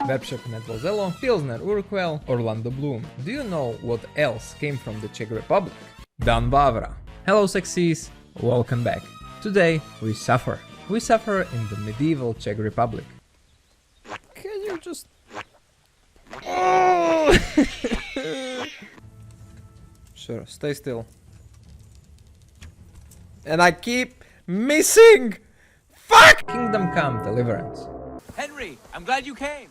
Webshop Medvozello, Pilsner Urquell, Orlando Bloom. Do you know what else came from the Czech Republic? Dan Vavra. Hello sexies, welcome back. Today we suffer. We suffer in the medieval Czech Republic. Can you just... Oh! Sure, stay still. And I keep missing! Fuck! Kingdom Come Deliverance. Henry, I'm glad you came.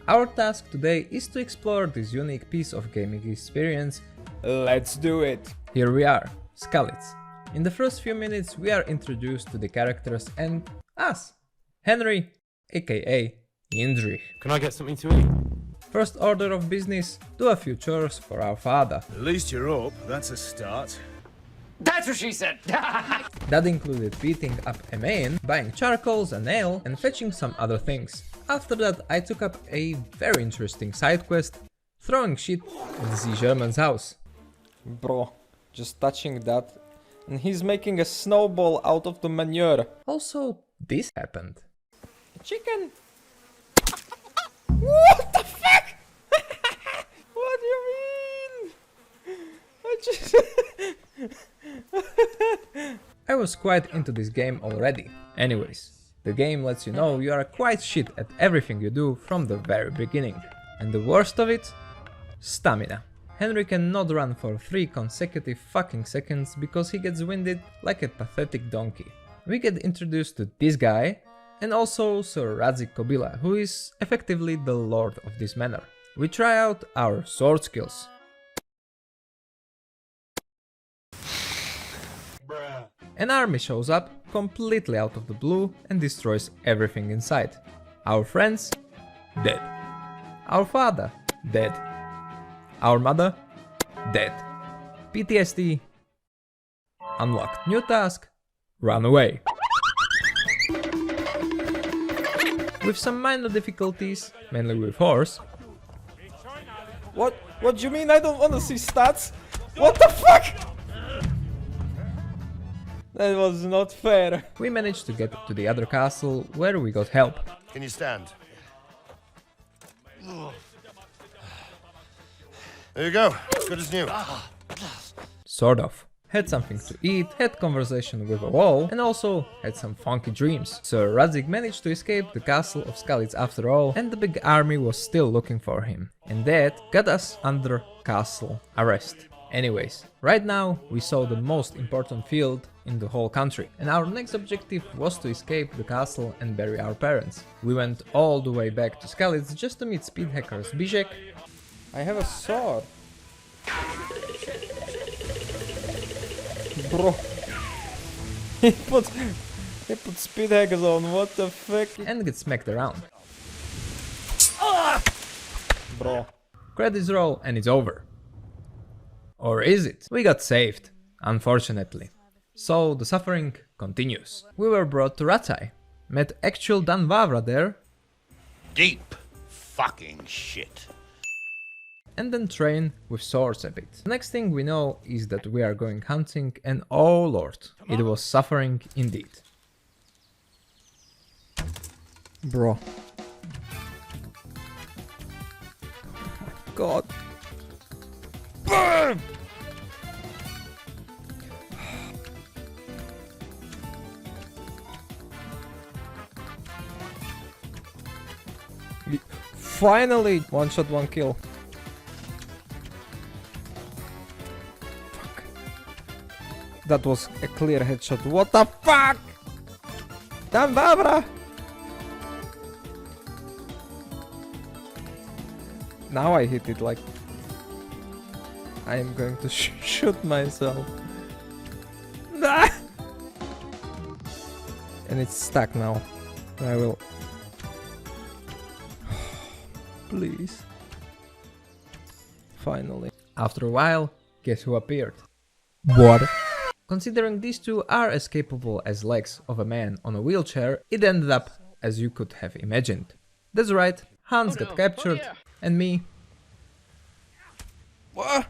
Our task today is to explore this unique piece of gaming experience. Let's do it! Here we are, Scalitz. In the first few minutes we are introduced to the characters and us, Henry, aka Jindřich. Can I get something to eat? First order of business, do a few chores for our father. At least you're up, that's a start. That's what she said. That included beating up a man, buying charcoals, a nail, and fetching some other things. After that I took up a very interesting side quest, throwing shit at the German's house. Bro, just touching that, and he's making a snowball out of the manure. Also, this happened. A chicken! What the fuck? What do you mean? I was quite into this game already. Anyways, the game lets you know you are quite shit at everything you do from the very beginning. And the worst of it? Stamina. Henry cannot run for 3 consecutive fucking seconds because he gets winded like a pathetic donkey. We get introduced to this guy and also Sir Radzik Kobila, who is effectively the lord of this manor. We try out our sword skills. An army shows up completely out of the blue and destroys everything in sight. Our friends? Dead. Our father? Dead. Our mother? Dead. PTSD? Unlocked. New task? Run away. With some minor difficulties, mainly with horse. What do you mean? I don't wanna see stats? What the fuck? That was not fair. We managed to get to the other castle where we got help. Can you stand? There you go, good as new. Sort of. Had something to eat, had conversation with a wall, and also had some funky dreams. Sir Radzik managed to escape the castle of Scalitz after all, and the big army was still looking for him. And that got us under castle arrest. Anyways, right now we saw the most important field in the whole country, and our next objective was to escape the castle and bury our parents. We went all the way back to Scalitz just to meet speed hackers Bizek. I have a sword. Bro, he put speed hackers on, what the fuck? And get smacked around. Bro. Credits roll and it's over. Or is it? We got saved, unfortunately. So the suffering continues. We were brought to Rataj, met actual Dan Vavra there. Deep fucking shit. And then train with swords a bit. The next thing we know is that we are going hunting and oh lord, it was suffering indeed. Bro. God. Burn! Finally! One shot, one kill. Fuck. That was a clear headshot. What the fuck? Dan Vavra! Now I hit it like... I am going to shoot myself. Ah! And it's stuck now. I will... Please. Finally. After a while, guess who appeared? What? Considering these two are as capable as legs of a man on a wheelchair, it ended up as you could have imagined. That's right, Hans got captured, and me... What?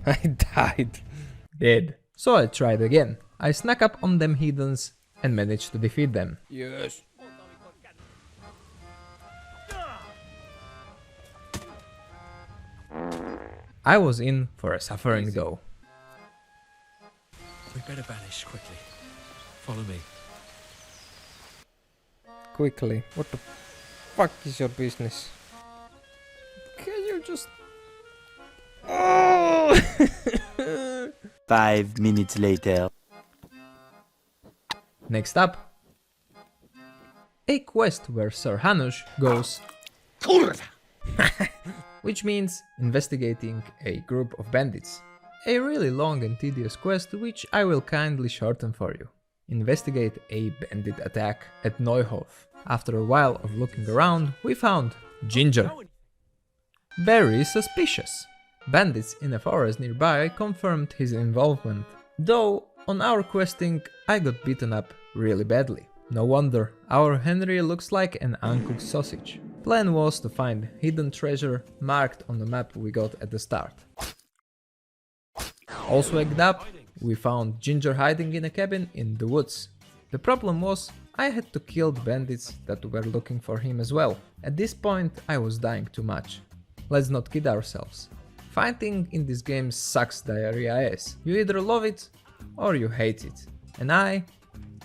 I died. Dead. So I tried again. I snuck up on them heathens and managed to defeat them. Yes, I was in for a suffering though. We better vanish quickly. Follow me. Quickly, what the fuck is your business? Can you just... Oh! 5 minutes later. Next up, a quest where Sir Hanush goes which means investigating a group of bandits. A really long and tedious quest which I will kindly shorten for you. Investigate a bandit attack at Neuhof. After a while of looking around, we found Ginger. Very suspicious. Bandits in a forest nearby confirmed his involvement, though on our questing I got beaten up really badly. No wonder, our Henry looks like an uncooked sausage. Plan was to find hidden treasure marked on the map we got at the start. Also egged up, we found Ginger hiding in a cabin in the woods. The problem was, I had to kill the bandits that were looking for him as well. At this point I was dying too much. Let's not kid ourselves. Fighting in this game sucks diarrhea ass. You either love it or you hate it. And I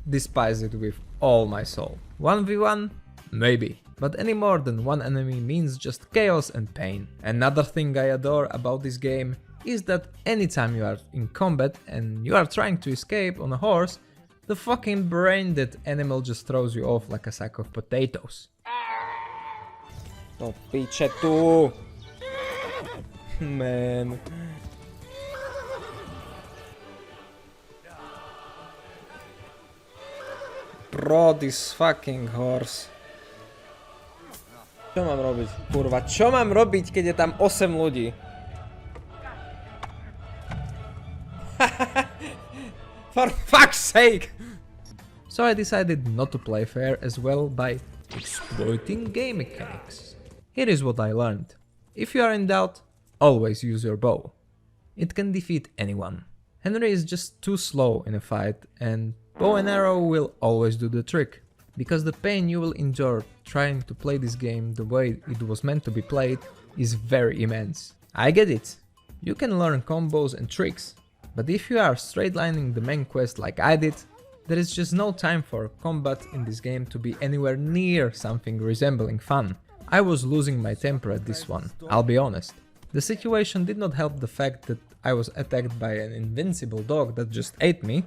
despise it with all my soul. 1v1? Maybe. But any more than one enemy means just chaos and pain. Another thing I adore about this game is that anytime you are in combat and you are trying to escape on a horse, the fucking brain dead animal just throws you off like a sack of potatoes. No piče tu! Man. Bro, this fucking horse. Čo mám robiť? Kurva, čo mám robiť, keď je tam 8 ľudí? For fuck's sake! So I decided not to play fair as well by exploiting game mechanics. Here is what I learned. If you are in doubt, always use your bow. It can defeat anyone. Henry is just too slow in a fight and bow and arrow will always do the trick. Because the pain you will endure trying to play this game the way it was meant to be played is very immense. I get it. You can learn combos and tricks. But if you are straightlining the main quest like I did, there is just no time for combat in this game to be anywhere near something resembling fun. I was losing my temper at this one, I'll be honest. The situation did not help the fact that I was attacked by an invincible dog that just ate me.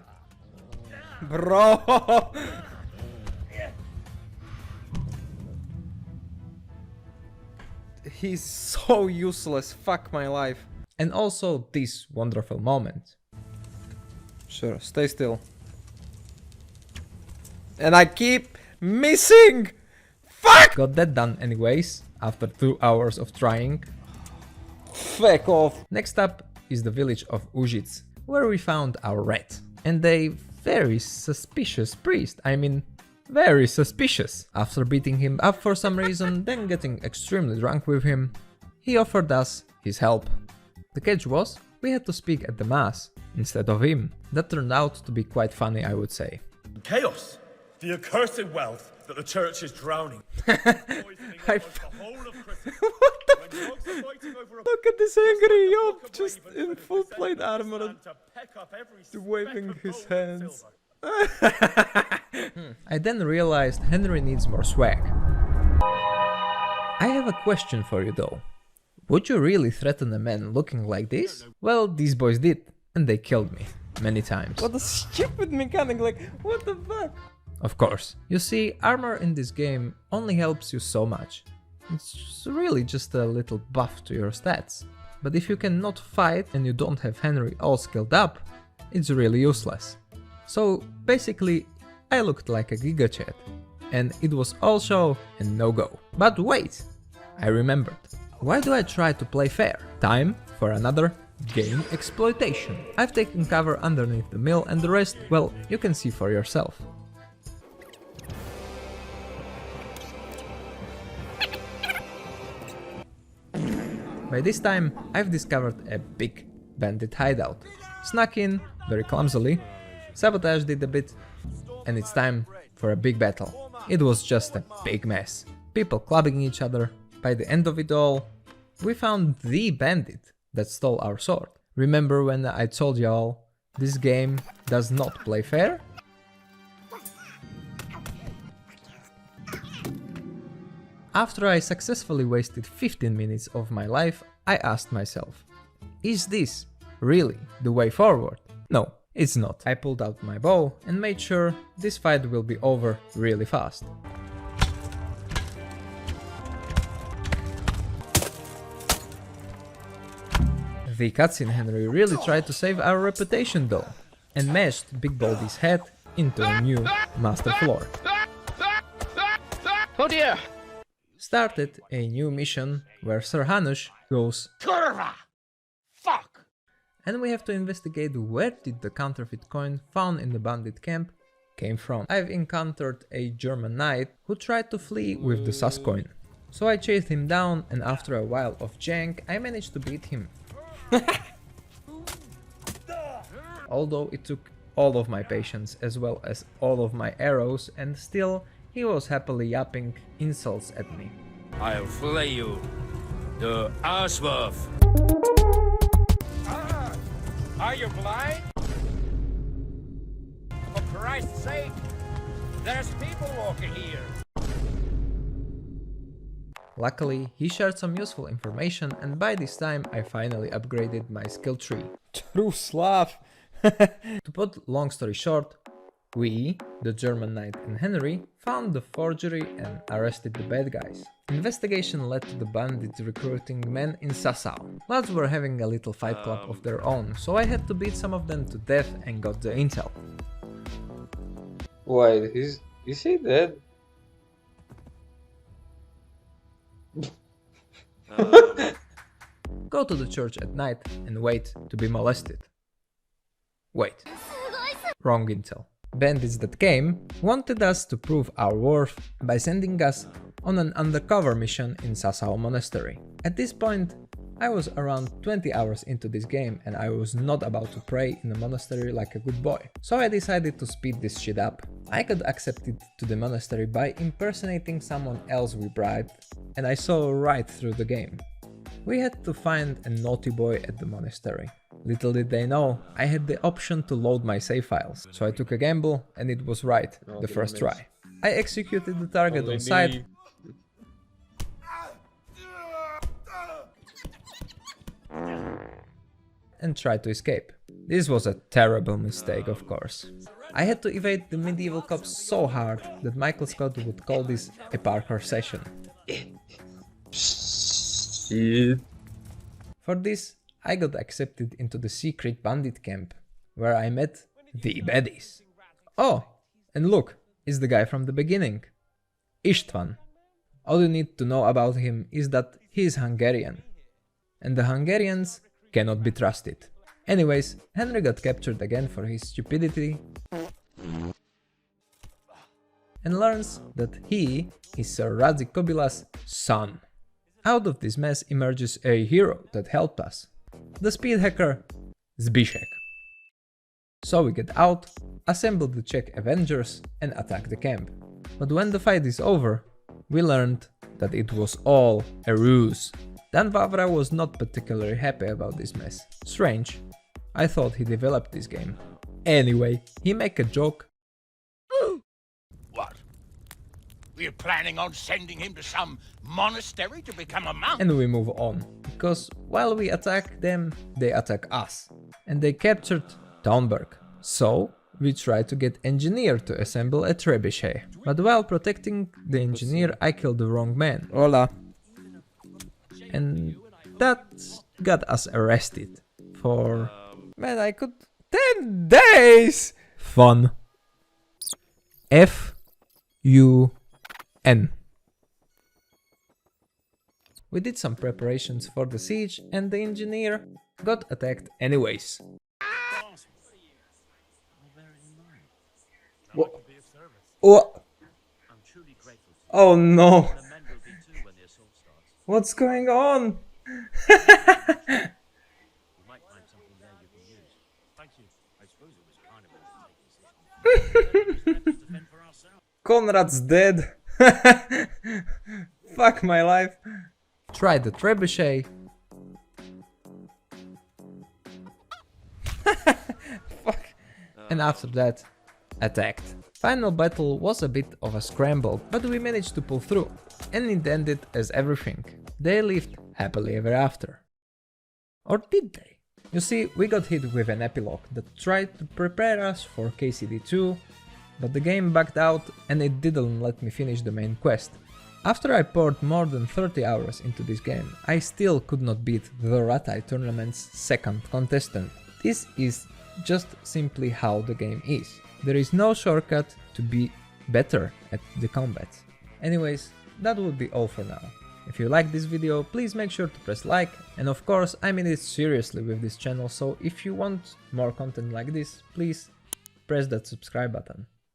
Bro! He's so useless, fuck my life. And also this wonderful moment. Sure, stay still. And I keep missing! Fuck! Got that done anyways, after 2 hours of trying. Fuck off! Next up is the village of Užice, where we found our rat. And a very suspicious priest, I mean, very suspicious. After beating him up for some reason, then getting extremely drunk with him, he offered us his help. The catch was, we had to speak at the mass instead of him. That turned out to be quite funny, I would say. Chaos! The accursed wealth that the church is drowning. What the Look at this angry Job, just in full plate armor, waving his hands. I then realized Henry needs more swag. I have a question for you though. Would you really threaten a man looking like this? Well, these boys did, and they killed me many times. What a stupid mechanic, like, what the fuck? Of course. You see, armor in this game only helps you so much. It's really just a little buff to your stats. But if you cannot fight and you don't have Henry all skilled up, it's really useless. So basically, I looked like a gigachat, and it was all show and no go. But wait, I remembered. Why do I try to play fair? Time for another game exploitation. I've taken cover underneath the mill and the rest, well, you can see for yourself. By this time, I've discovered a big bandit hideout. Snuck in, very clumsily, sabotaged it a bit, and it's time for a big battle. It was just a big mess. People clubbing each other. By the end of it all, we found the bandit that stole our sword. Remember when I told y'all this game does not play fair? After I successfully wasted 15 minutes of my life, I asked myself, is this really the way forward? No, it's not. I pulled out my bow and made sure this fight will be over really fast. The cutscene Henry really tried to save our reputation though, and mashed Big Baldy's head into a new master floor. Oh dear! Started a new mission where Sir Hanush goes Kurva! Fuck! and we have to investigate where did the counterfeit coin found in the bandit camp came from. I've encountered a German knight who tried to flee with the sus coin. So I chased him down and after a while of jank I managed to beat him. Although it took all of my patience as well as all of my arrows and still he was happily yapping insults at me. I'll flay you, the arsworth. Are you blind? For Christ's sake, there's people walking here. Luckily, he shared some useful information and by this time I finally upgraded my skill tree. True Slav! To put long story short, we, the German knight and Henry, found the forgery and arrested the bad guys. Investigation led to the bandits recruiting men in Sassau. Lads were having a little fight club of their own, so I had to beat some of them to death and got the intel. Wait, is he dead? Go to the church at night and wait to be molested. Wait. Wrong intel. Bandits that came wanted us to prove our worth by sending us on an undercover mission in Sassau Monastery. At this point, I was around 20 hours into this game and I was not about to pray in the monastery like a good boy. So I decided to speed this shit up. I got accepted to the monastery by impersonating someone else we bribed and I saw right through the game. We had to find a naughty boy at the monastery. Little did they know, I had the option to load my save files, so I took a gamble and it was right, the first try. I executed the target on sight and tried to escape. This was a terrible mistake, of course. I had to evade the medieval cops so hard that Michael Scott would call this a parkour session. Shit. For this, I got accepted into the secret bandit camp, where I met the baddies. Oh, and look, it's the guy from the beginning. Istvan. All you need to know about him is that he is Hungarian. And the Hungarians cannot be trusted. Anyways, Henry got captured again for his stupidity and learns that he is Sir Radzik Kobyla's son. Out of this mess emerges a hero that helped us. The speed hacker Zbyszek. So we get out, assemble the Czech Avengers and attack the camp. But when the fight is over, we learned that it was all a ruse. Dan Vavra was not particularly happy about this mess. Strange. I thought he developed this game. Anyway, he make a joke. What? We're planning on sending him to some monastery to become a monk? And we move on. Because while we attack them, they attack us. And they captured Talmberg. So we try to get engineer to assemble a trebuchet. But while protecting the engineer, I killed the wrong man. Hola. And that got us arrested for... Man, I could... 10 days! Fun. F-U-N. We did some preparations for the siege and the engineer got attacked anyways. What? What? Oh no! What's going on? Conrad's dead. Fuck my life. tried the trebuchet. Fuck. And after that, attacked. Final battle was a bit of a scramble, but we managed to pull through, and it ended as everything. They lived happily ever after. Or did they? You see, we got hit with an epilogue that tried to prepare us for KCD 2, but the game backed out and it didn't let me finish the main quest. After I poured more than 30 hours into this game, I still could not beat the Rataj tournament's second contestant. This is just simply how the game is. There is no shortcut to be better at the combat. Anyways, that would be all for now. If you like this video, please make sure to press like, and of course I mean it seriously with this channel, so if you want more content like this, please press that subscribe button.